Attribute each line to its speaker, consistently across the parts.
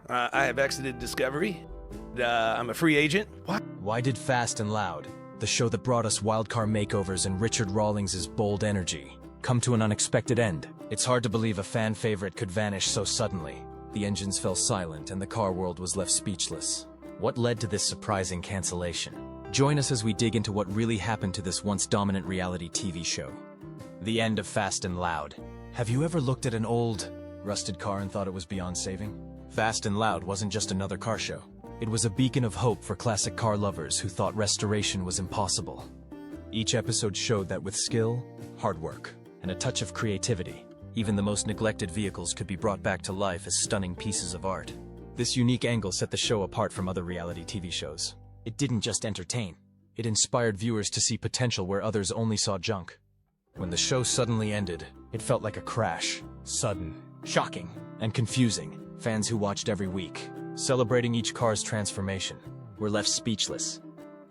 Speaker 1: I have exited Discovery. I'm a free agent. What?
Speaker 2: Why did Fast and Loud, the show that brought us wild car makeovers and Richard Rawlings' bold energy, come to an unexpected end? It's hard to believe a fan favorite could vanish so suddenly. The engines fell silent and the car world was left speechless. What led to this surprising cancellation? Join us as we dig into what really happened to this once dominant reality TV show. The end of Fast and Loud. Have you ever looked at an old, rusted car and thought it was beyond saving? Fast and Loud wasn't just another car show. It was a beacon of hope for classic car lovers who thought restoration was impossible. Each episode showed that with skill, hard work, and a touch of creativity, even the most neglected vehicles could be brought back to life as stunning pieces of art. This unique angle set the show apart from other reality TV shows. It didn't just entertain. It inspired viewers to see potential where others only saw junk. When the show suddenly ended, it felt like a crash. Sudden, shocking, and confusing. Fans who watched every week, celebrating each car's transformation, were left speechless.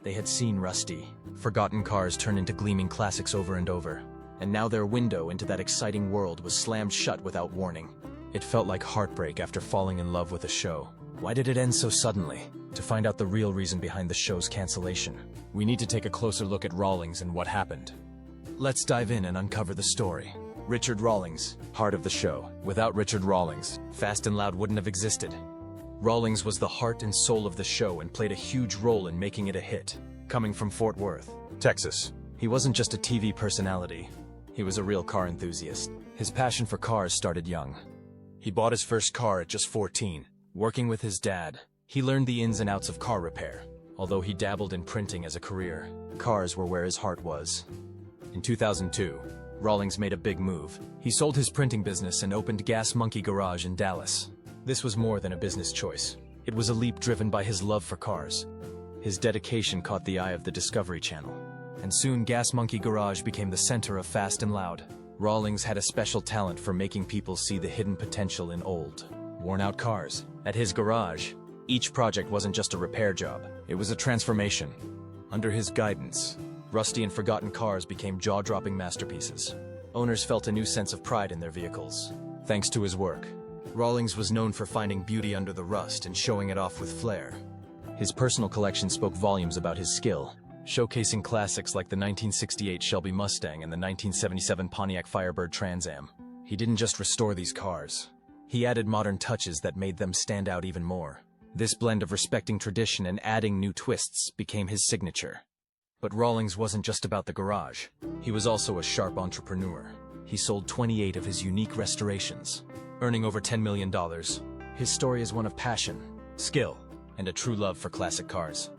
Speaker 2: They had seen rusty, forgotten cars turn into gleaming classics over and over, and now their window into that exciting world was slammed shut without warning. It felt like heartbreak after falling in love with a show. Why did it end so suddenly? To find out the real reason behind the show's cancellation, we need to take a closer look at Rawlings and what happened. Let's dive in and uncover the story. Richard Rawlings, heart of the show. Without Richard Rawlings, Fast and Loud wouldn't have existed. Rawlings was the heart and soul of the show and played a huge role in making it a hit. Coming from Fort Worth, Texas, he wasn't just a TV personality. He was a real car enthusiast. His passion for cars started young. He bought his first car at just 14. Working with his dad, he learned the ins and outs of car repair. Although he dabbled in printing as a career, cars were where his heart was. In 2002, Rawlings made a big move. He sold his printing business and opened Gas Monkey Garage in Dallas. This was more than a business choice. It was a leap driven by his love for cars. His dedication caught the eye of the Discovery Channel, and soon Gas Monkey Garage became the center of Fast and Loud. Rawlings had a special talent for making people see the hidden potential in old, worn-out cars. At his garage, each project wasn't just a repair job. It was a transformation. Under his guidance, rusty and forgotten cars became jaw-dropping masterpieces. Owners felt a new sense of pride in their vehicles. Thanks to his work, Rawlings was known for finding beauty under the rust and showing it off with flair. His personal collection spoke volumes about his skill, showcasing classics like the 1968 Shelby Mustang and the 1977 Pontiac Firebird Trans Am. He didn't just restore these cars. He added modern touches that made them stand out even more. This blend of respecting tradition and adding new twists became his signature. But Rawlings wasn't just about the garage. He was also a sharp entrepreneur. He sold 28 of his unique restorations, earning over $10 million. His story is one of passion, skill, and a true love for classic cars.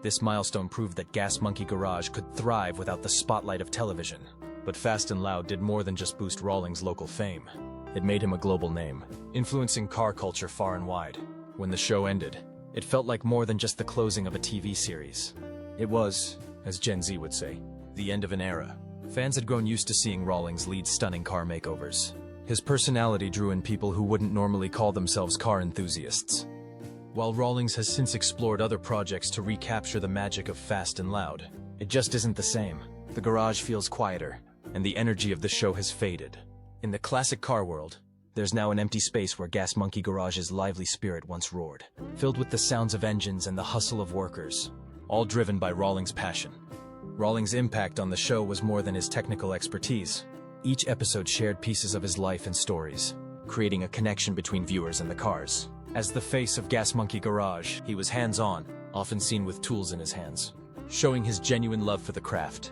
Speaker 2: This milestone proved that Gas Monkey Garage could thrive without the spotlight of television. But Fast and Loud did more than just boost Rawlings' local fame. It made him a global name, influencing car culture far and wide. When the show ended, it felt like more than just the closing of a TV series. It was, as Gen Z would say, the end of an era. Fans had grown used to seeing Rawlings lead stunning car makeovers. His personality drew in people who wouldn't normally call themselves car enthusiasts. While Rawlings has since explored other projects to recapture the magic of Fast and Loud, it just isn't the same. The garage feels quieter, and the energy of the show has faded. In the classic car world, there's now an empty space where Gas Monkey Garage's lively spirit once roared, filled with the sounds of engines and the hustle of workers, all driven by Rawlings' passion. Rawlings' impact on the show was more than his technical expertise. Each episode shared pieces of his life and stories, creating a connection between viewers and the cars. As the face of Gas Monkey Garage, he was hands-on, often seen with tools in his hands, showing his genuine love for the craft.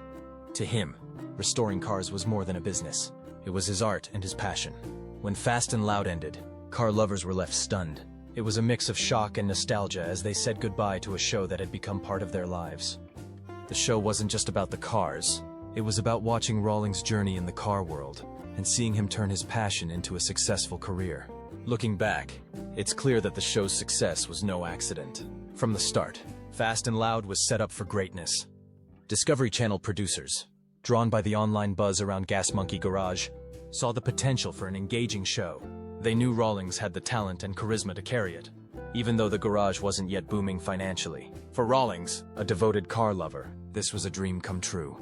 Speaker 2: To him, restoring cars was more than a business. It was his art and his passion. When Fast and Loud ended, car lovers were left stunned. It was a mix of shock and nostalgia as they said goodbye to a show that had become part of their lives. The show wasn't just about the cars. It was about watching Rawlings' journey in the car world and seeing him turn his passion into a successful career. Looking back, it's clear that the show's success was no accident. From the start, Fast and Loud was set up for greatness. Discovery Channel producers, drawn by the online buzz around Gas Monkey Garage, saw the potential for an engaging show. They knew Rawlings had the talent and charisma to carry it, even though the garage wasn't yet booming financially. For Rawlings, a devoted car lover, this was a dream come true.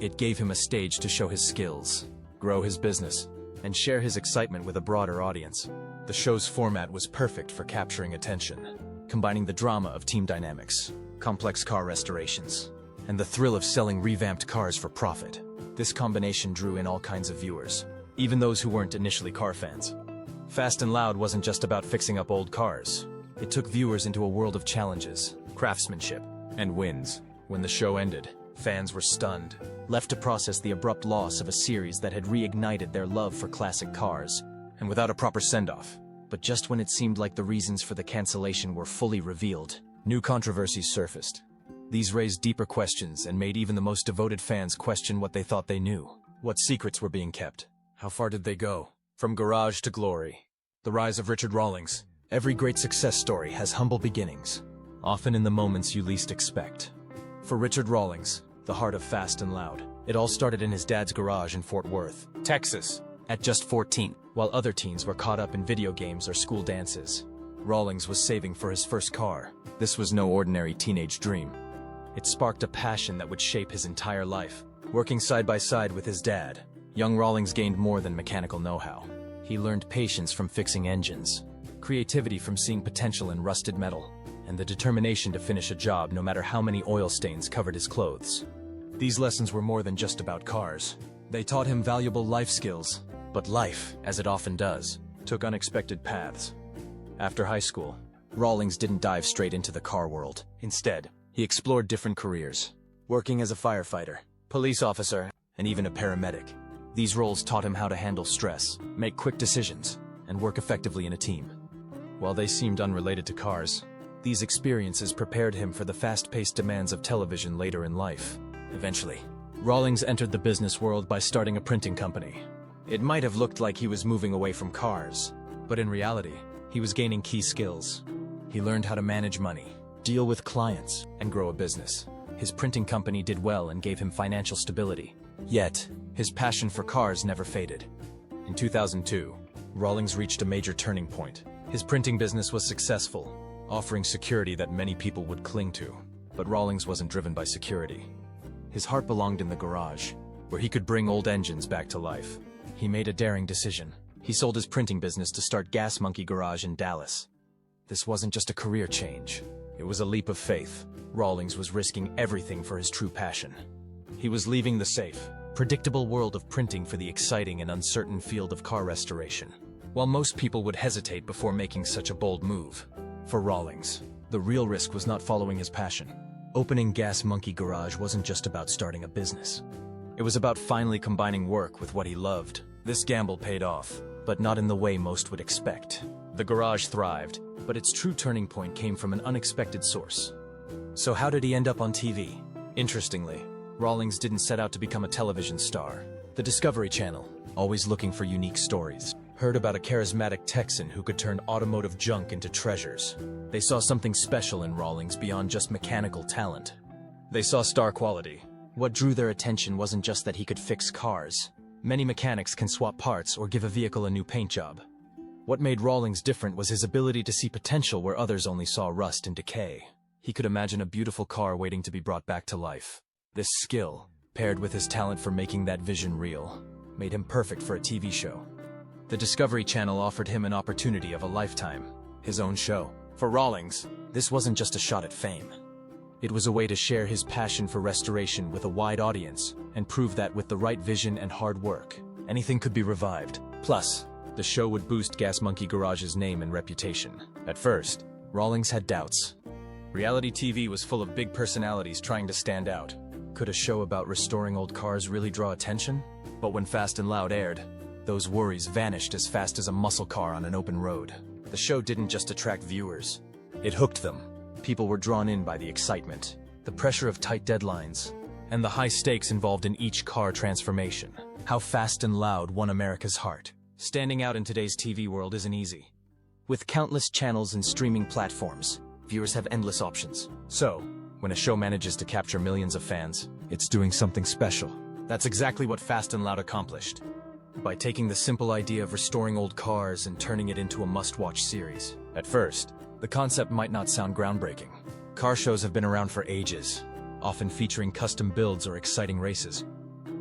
Speaker 2: It gave him a stage to show his skills, grow his business, and share his excitement with a broader audience. The show's format was perfect for capturing attention, combining the drama of team dynamics, complex car restorations, and the thrill of selling revamped cars for profit. This combination drew in all kinds of viewers, even those who weren't initially car fans. Fast and Loud wasn't just about fixing up old cars. It took viewers into a world of challenges, craftsmanship, and wins. When the show ended, fans were stunned, left to process the abrupt loss of a series that had reignited their love for classic cars, and without a proper send-off. But just when it seemed like the reasons for the cancellation were fully revealed, new controversies surfaced. These raised deeper questions and made even the most devoted fans question what they thought they knew. What secrets were being kept? How far did they go? From garage to glory. The rise of Richard Rawlings. Every great success story has humble beginnings, often in the moments you least expect. For Richard Rawlings, the heart of Fast and Loud, it all started in his dad's garage in Fort Worth, Texas. At just 14, while other teens were caught up in video games or school dances, Rawlings was saving for his first car. This was no ordinary teenage dream. It sparked a passion that would shape his entire life. Working side by side with his dad, young Rawlings gained more than mechanical know-how. He learned patience from fixing engines, creativity from seeing potential in rusted metal, and the determination to finish a job no matter how many oil stains covered his clothes. These lessons were more than just about cars. They taught him valuable life skills. But life, as it often does, took unexpected paths. After high school, Rawlings didn't dive straight into the car world. Instead, he explored different careers, working as a firefighter, police officer, and even a paramedic. These roles taught him how to handle stress, make quick decisions, and work effectively in a team. While they seemed unrelated to cars, these experiences prepared him for the fast-paced demands of television later in life. Eventually, Rawlings entered the business world by starting a printing company. It might have looked like he was moving away from cars, but in reality, he was gaining key skills. He learned how to manage money, deal with clients, and grow a business. His printing company did well and gave him financial stability. Yet, his passion for cars never faded. In 2002, Rawlings reached a major turning point. His printing business was successful, offering security that many people would cling to. But Rawlings wasn't driven by security. His heart belonged in the garage, where he could bring old engines back to life. He made a daring decision. He sold his printing business to start Gas Monkey Garage in Dallas. This wasn't just a career change. It was a leap of faith. Rawlings was risking everything for his true passion. He was leaving the safe, predictable world of printing for the exciting and uncertain field of car restoration. While most people would hesitate before making such a bold move, for Rawlings, the real risk was not following his passion. Opening Gas Monkey Garage wasn't just about starting a business. It was about finally combining work with what he loved. This gamble paid off, but not in the way most would expect. The garage thrived, but its true turning point came from an unexpected source. So how did he end up on TV? Interestingly, Rawlings didn't set out to become a television star. The Discovery Channel, always looking for unique stories, heard about a charismatic Texan who could turn automotive junk into treasures. They saw something special in Rawlings beyond just mechanical talent. They saw star quality. What drew their attention wasn't just that he could fix cars. Many mechanics can swap parts or give a vehicle a new paint job. What made Rawlings different was his ability to see potential where others only saw rust and decay. He could imagine a beautiful car waiting to be brought back to life. This skill, paired with his talent for making that vision real, made him perfect for a TV show. The Discovery Channel offered him an opportunity of a lifetime, his own show. For Rawlings, this wasn't just a shot at fame. It was a way to share his passion for restoration with a wide audience and prove that with the right vision and hard work, anything could be revived. Plus, the show would boost Gas Monkey Garage's name and reputation. At first, Rawlings had doubts. Reality TV was full of big personalities trying to stand out. Could a show about restoring old cars really draw attention? But when Fast and Loud aired, those worries vanished as fast as a muscle car on an open road. The show didn't just attract viewers, it hooked them. People were drawn in by the excitement, the pressure of tight deadlines, and the high stakes involved in each car transformation. How Fast and Loud won America's heart. Standing out in today's TV world isn't easy. With countless channels and streaming platforms, viewers have endless options. So, when a show manages to capture millions of fans, it's doing something special. That's exactly what Fast and Loud accomplished. By taking the simple idea of restoring old cars and turning it into a must-watch series. At first, the concept might not sound groundbreaking. Car shows have been around for ages, often featuring custom builds or exciting races.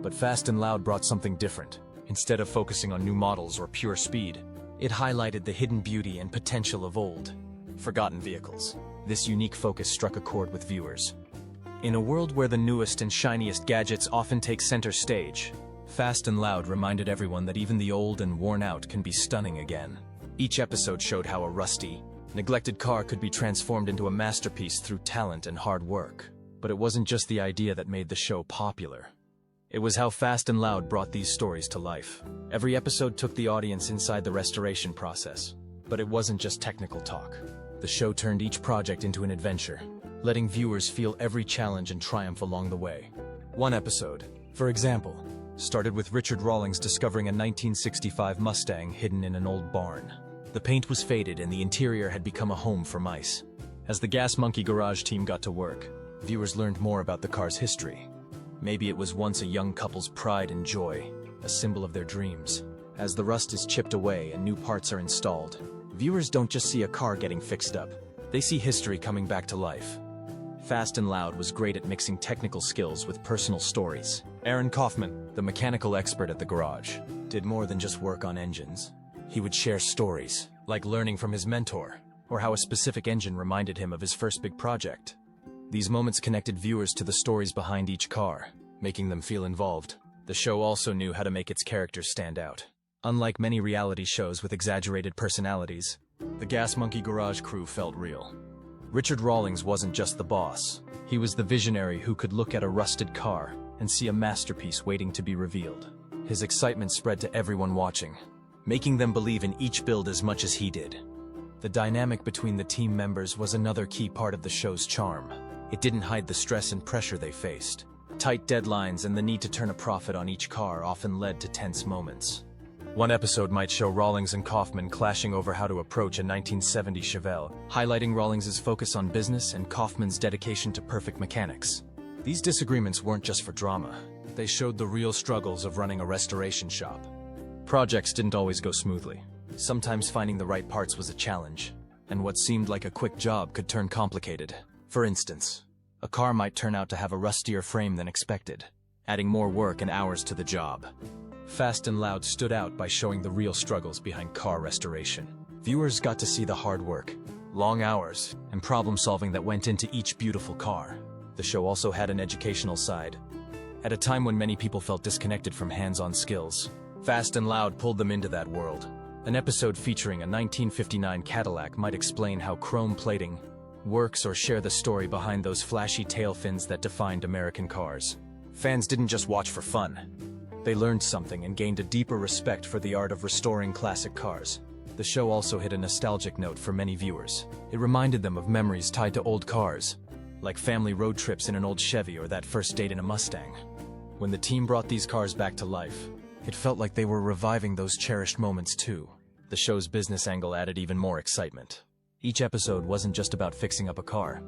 Speaker 2: But Fast and Loud brought something different. Instead of focusing on new models or pure speed, It highlighted the hidden beauty and potential of old, forgotten vehicles. This unique focus struck a chord with viewers. In a world where the newest and shiniest gadgets often take center stage, Fast and Loud reminded everyone that even the old and worn out can be stunning again. Each episode showed how a rusty, neglected car could be transformed into a masterpiece through talent and hard work. But it wasn't just the idea that made the show popular. It was how Fast and Loud brought these stories to life. Every episode took the audience inside the restoration process. But it wasn't just technical talk. The show turned each project into an adventure, letting viewers feel every challenge and triumph along the way. One episode, for example, started with Richard Rawlings discovering a 1965 Mustang hidden in an old barn. The paint was faded and the interior had become a home for mice. As the Gas Monkey Garage team got to work, viewers learned more about the car's history. Maybe it was once a young couple's pride and joy, a symbol of their dreams. As the rust is chipped away and new parts are installed, viewers don't just see a car getting fixed up. They see history coming back to life. Fast and Loud was great at mixing technical skills with personal stories. Aaron Kaufman, the mechanical expert at the garage, did more than just work on engines. He would share stories, like learning from his mentor, or how a specific engine reminded him of his first big project. These moments connected viewers to the stories behind each car, making them feel involved. The show also knew how to make its characters stand out. Unlike many reality shows with exaggerated personalities, the Gas Monkey Garage crew felt real. Richard Rawlings wasn't just the boss. He was the visionary who could look at a rusted car and see a masterpiece waiting to be revealed. His excitement spread to everyone watching, making them believe in each build as much as he did. The dynamic between the team members was another key part of the show's charm. It didn't hide the stress and pressure they faced. Tight deadlines and the need to turn a profit on each car often led to tense moments. One episode might show Rawlings and Kaufman clashing over how to approach a 1970 Chevelle, highlighting Rawlings' focus on business and Kaufman's dedication to perfect mechanics. These disagreements weren't just for drama. They showed the real struggles of running a restoration shop. Projects didn't always go smoothly. Sometimes finding the right parts was a challenge, and what seemed like a quick job could turn complicated. For instance, a car might turn out to have a rustier frame than expected, adding more work and hours to the job. Fast and Loud stood out by showing the real struggles behind car restoration. Viewers got to see the hard work, long hours, and problem-solving that went into each beautiful car. The show also had an educational side. At a time when many people felt disconnected from hands-on skills, Fast and Loud pulled them into that world. An episode featuring a 1959 Cadillac might explain how chrome plating works or share the story behind those flashy tail fins that defined American cars. Fans didn't just watch for fun. They learned something and gained a deeper respect for the art of restoring classic cars. The show also hit a nostalgic note for many viewers. It reminded them of memories tied to old cars, like family road trips in an old Chevy or that first date in a Mustang. When the team brought these cars back to life, it felt like they were reviving those cherished moments too. The show's business angle added even more excitement. Each episode wasn't just about fixing up a car.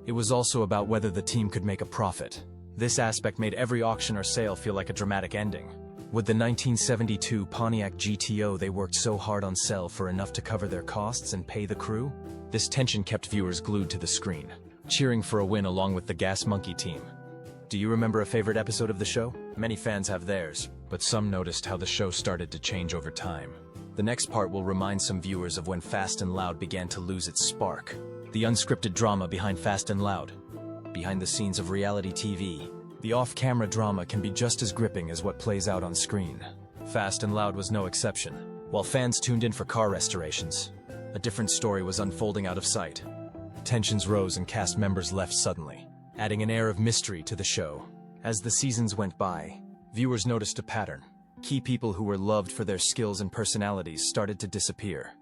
Speaker 2: It was also about whether the team could make a profit. This aspect made every auction or sale feel like a dramatic ending. Would the 1972 Pontiac GTO they worked so hard on sell for enough to cover their costs and pay the crew? This tension kept viewers glued to the screen, cheering for a win along with the Gas Monkey team. Do you remember a favorite episode of the show? Many fans have theirs, but some noticed how the show started to change over time. The next part will remind some viewers of when Fast and Loud began to lose its spark. The unscripted drama behind Fast and Loud. Behind the scenes of reality TV, the off-camera drama can be just as gripping as what plays out on screen. Fast and Loud was no exception. While fans tuned in for car restorations, a different story was unfolding out of sight. Tensions rose and cast members left suddenly, adding an air of mystery to the show. As the seasons went by, viewers noticed a pattern. Key people who were loved for their skills and personalities started to disappear.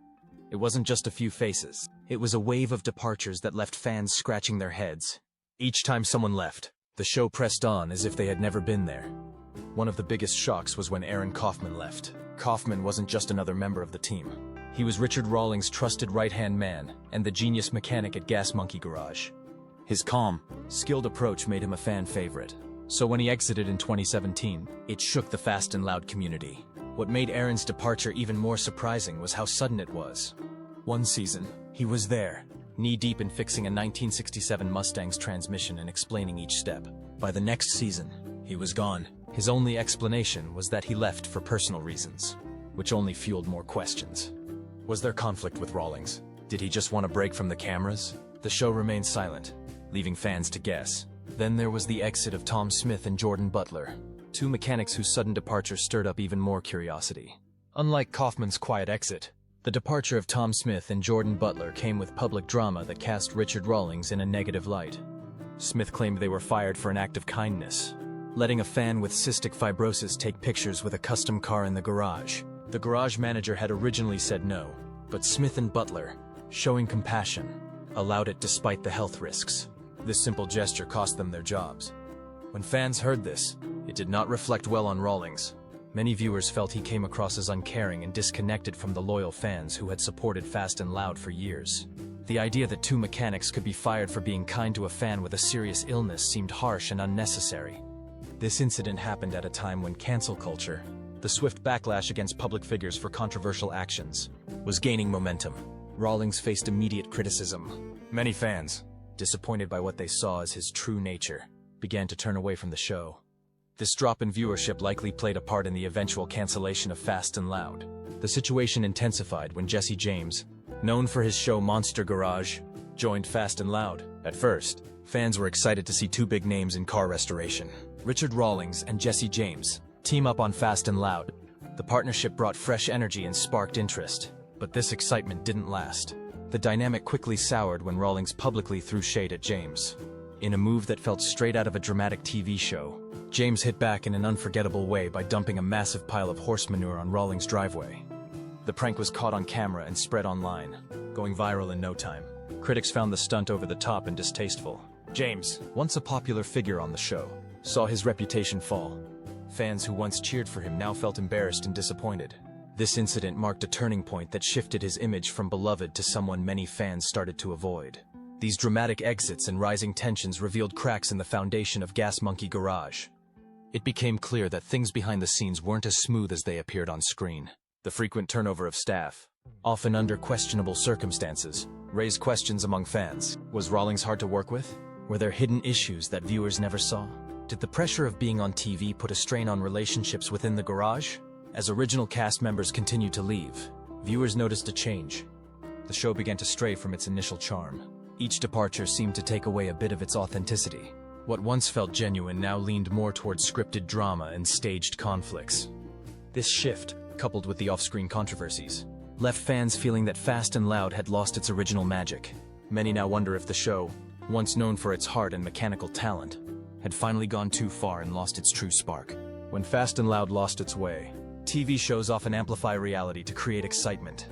Speaker 2: It wasn't just a few faces. It was a wave of departures that left fans scratching their heads. Each time someone left, the show pressed on as if they had never been there. One of the biggest shocks was when Aaron Kaufman left. Kaufman wasn't just another member of the team. He was Richard Rawlings' trusted right-hand man and the genius mechanic at Gas Monkey Garage. His calm, skilled approach made him a fan favorite. So when he exited in 2017, it shook the Fast and Loud community. What made Aaron's departure even more surprising was how sudden it was. One season, he was there, knee-deep in fixing a 1967 Mustang's transmission and explaining each step. By the next season, he was gone. His only explanation was that he left for personal reasons, which only fueled more questions. Was there conflict with Rawlings? Did he just want a break from the cameras? The show remained silent, leaving fans to guess. Then there was the exit of Tom Smith and Jordan Butler, two mechanics whose sudden departure stirred up even more curiosity. Unlike Kaufman's quiet exit, the departure of Tom Smith and Jordan Butler came with public drama that cast Richard Rawlings in a negative light. Smith claimed they were fired for an act of kindness, letting a fan with cystic fibrosis take pictures with a custom car in the garage. The garage manager had originally said no, but Smith and Butler, showing compassion, allowed it despite the health risks. This simple gesture cost them their jobs. When fans heard this, it did not reflect well on Rawlings. Many viewers felt he came across as uncaring and disconnected from the loyal fans who had supported Fast and Loud for years. The idea that two mechanics could be fired for being kind to a fan with a serious illness seemed harsh and unnecessary. This incident happened at a time when cancel culture, the swift backlash against public figures for controversial actions, was gaining momentum. Rawlings faced immediate criticism. Many fans, disappointed by what they saw as his true nature, began to turn away from the show. This drop in viewership likely played a part in the eventual cancellation of Fast and Loud. The situation intensified when Jesse James, known for his show Monster Garage, joined Fast and Loud. At first, fans were excited to see two big names in car restoration. Richard Rawlings and Jesse James team up on Fast and Loud. The partnership brought fresh energy and sparked interest, but this excitement didn't last. The dynamic quickly soured when Rawlings publicly threw shade at James. In a move that felt straight out of a dramatic TV show, James hit back in an unforgettable way by dumping a massive pile of horse manure on Rawlings' driveway. The prank was caught on camera and spread online, going viral in no time. Critics found the stunt over the top and distasteful. James, once a popular figure on the show, saw his reputation fall. Fans who once cheered for him now felt embarrassed and disappointed. This incident marked a turning point that shifted his image from beloved to someone many fans started to avoid. These dramatic exits and rising tensions revealed cracks in the foundation of Gas Monkey Garage. It became clear that things behind the scenes weren't as smooth as they appeared on screen. The frequent turnover of staff, often under questionable circumstances, raised questions among fans. Was Rawlings hard to work with? Were there hidden issues that viewers never saw? Did the pressure of being on TV put a strain on relationships within the garage? As original cast members continued to leave, viewers noticed a change. The show began to stray from its initial charm. Each departure seemed to take away a bit of its authenticity. What once felt genuine now leaned more towards scripted drama and staged conflicts. This shift, coupled with the off-screen controversies, left fans feeling that Fast and Loud had lost its original magic. Many now wonder if the show, once known for its heart and mechanical talent, had finally gone too far and lost its true spark. When Fast and Loud lost its way, TV shows often amplify reality to create excitement.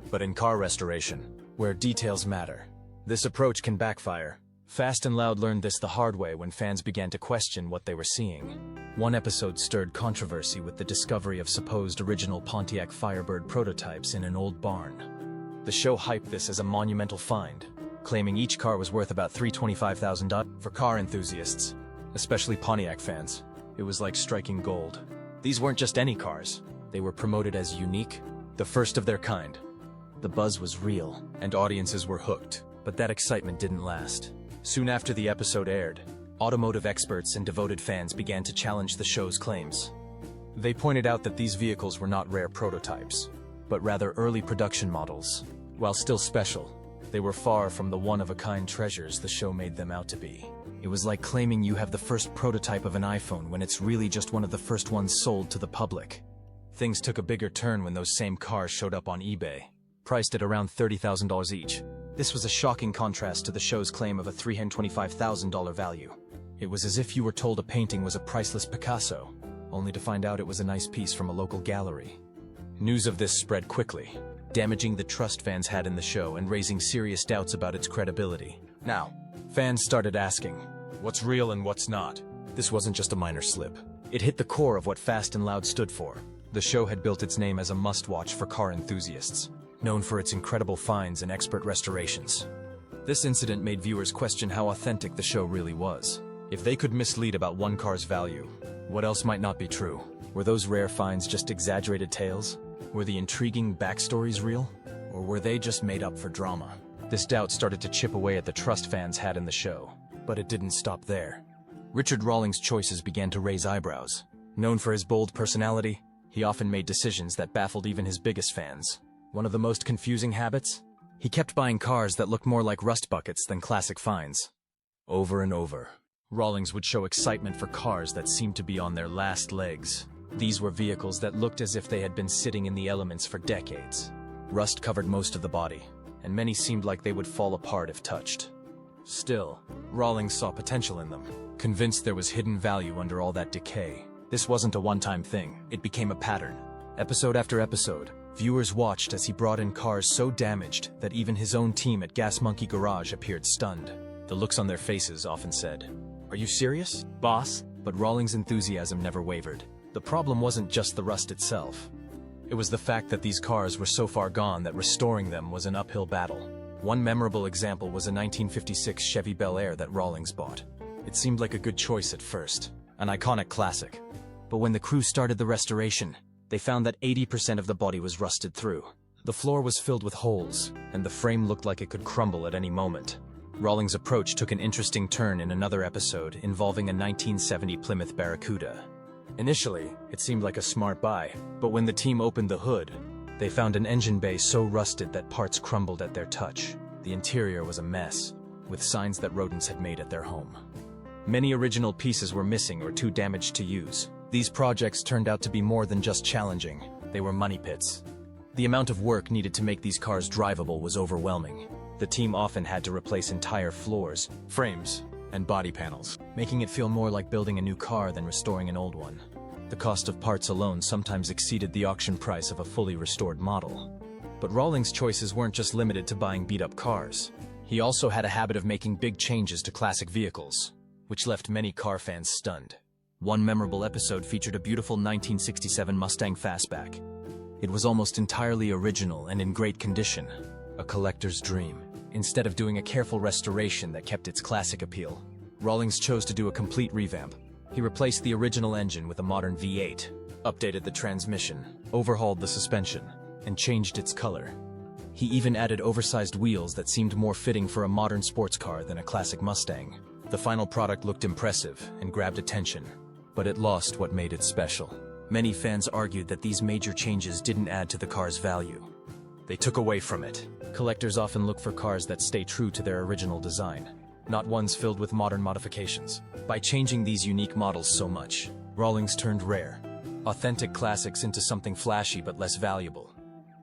Speaker 2: But in car restoration, where details matter, this approach can backfire. Fast and Loud learned this the hard way when fans began to question what they were seeing. One episode stirred controversy with the discovery of supposed original Pontiac Firebird prototypes in an old barn. The show hyped this as a monumental find, claiming each car was worth about $325,000. For car enthusiasts, especially Pontiac fans, it was like striking gold. These weren't just any cars. They were promoted as unique, the first of their kind. The buzz was real, and audiences were hooked. But that excitement didn't last. Soon after the episode aired, automotive experts and devoted fans began to challenge the show's claims. They pointed out that these vehicles were not rare prototypes, but rather early production models. While still special, they were far from the one-of-a-kind treasures the show made them out to be. It was like claiming you have the first prototype of an iPhone when it's really just one of the first ones sold to the public. Things took a bigger turn when those same cars showed up on eBay, priced at around $30,000 each. This was a shocking contrast to the show's claim of a $325,000 value. It was as if you were told a painting was a priceless Picasso, only to find out it was a nice piece from a local gallery. News of this spread quickly, damaging the trust fans had in the show and raising serious doubts about its credibility. Now, fans started asking, what's real and what's not? This wasn't just a minor slip. It hit the core of what Fast and Loud stood for. The show had built its name as a must-watch for car enthusiasts, known for its incredible finds and expert restorations. This incident made viewers question how authentic the show really was. If they could mislead about one car's value, what else might not be true? Were those rare finds just exaggerated tales? Were the intriguing backstories real? Or were they just made up for drama? This doubt started to chip away at the trust fans had in the show. But it didn't stop there. Richard Rawlings' choices began to raise eyebrows. Known for his bold personality, he often made decisions that baffled even his biggest fans. One of the most confusing habits? He kept buying cars that looked more like rust buckets than classic finds. Over and over, Rawlings would show excitement for cars that seemed to be on their last legs. These were vehicles that looked as if they had been sitting in the elements for decades. Rust covered most of the body, and many seemed like they would fall apart if touched. Still, Rawlings saw potential in them, convinced there was hidden value under all that decay. This wasn't a one-time thing, it became a pattern. Episode after episode, viewers watched as he brought in cars so damaged that even his own team at Gas Monkey Garage appeared stunned. The looks on their faces often said, "Are you serious, boss?" But Rawlings' enthusiasm never wavered. The problem wasn't just the rust itself. It was the fact that these cars were so far gone that restoring them was an uphill battle. One memorable example was a 1956 Chevy Bel Air that Rawlings bought. It seemed like a good choice at first, an iconic classic. But when the crew started the restoration, they found that 80% of the body was rusted through. The floor was filled with holes, and the frame looked like it could crumble at any moment. Rawlings' approach took an interesting turn in another episode involving a 1970 Plymouth Barracuda. Initially, it seemed like a smart buy, but when the team opened the hood, they found an engine bay so rusted that parts crumbled at their touch. The interior was a mess, with signs that rodents had made at their home. Many original pieces were missing or too damaged to use. These projects turned out to be more than just challenging, they were money pits. The amount of work needed to make these cars drivable was overwhelming. The team often had to replace entire floors, frames, and body panels, making it feel more like building a new car than restoring an old one. The cost of parts alone sometimes exceeded the auction price of a fully restored model. But Rawlings' choices weren't just limited to buying beat-up cars. He also had a habit of making big changes to classic vehicles, which left many car fans stunned. One memorable episode featured a beautiful 1967 Mustang Fastback. It was almost entirely original and in great condition, a collector's dream. Instead of doing a careful restoration that kept its classic appeal, Rawlings chose to do a complete revamp. He replaced the original engine with a modern V8, updated the transmission, overhauled the suspension, and changed its color. He even added oversized wheels that seemed more fitting for a modern sports car than a classic Mustang. The final product looked impressive and grabbed attention, but it lost what made it special. Many fans argued that these major changes didn't add to the car's value. They took away from it. Collectors often look for cars that stay true to their original design, not ones filled with modern modifications. By changing these unique models so much, Rawlings turned rare, authentic classics into something flashy but less valuable.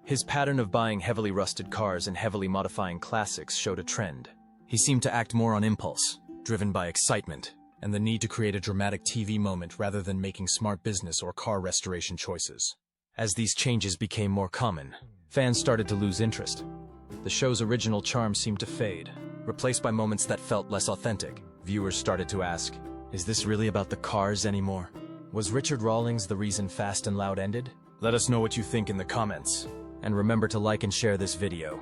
Speaker 2: His pattern of buying heavily rusted cars and heavily modifying classics showed a trend. He seemed to act more on impulse, driven by excitement, and the need to create a dramatic TV moment rather than making smart business or car restoration choices. As these changes became more common, fans started to lose interest. The show's original charm seemed to fade, replaced by moments that felt less authentic. Viewers started to ask, is this really about the cars anymore? Was Richard Rawlings the reason Fast and Loud ended? Let us know what you think in the comments. And remember to like and share this video.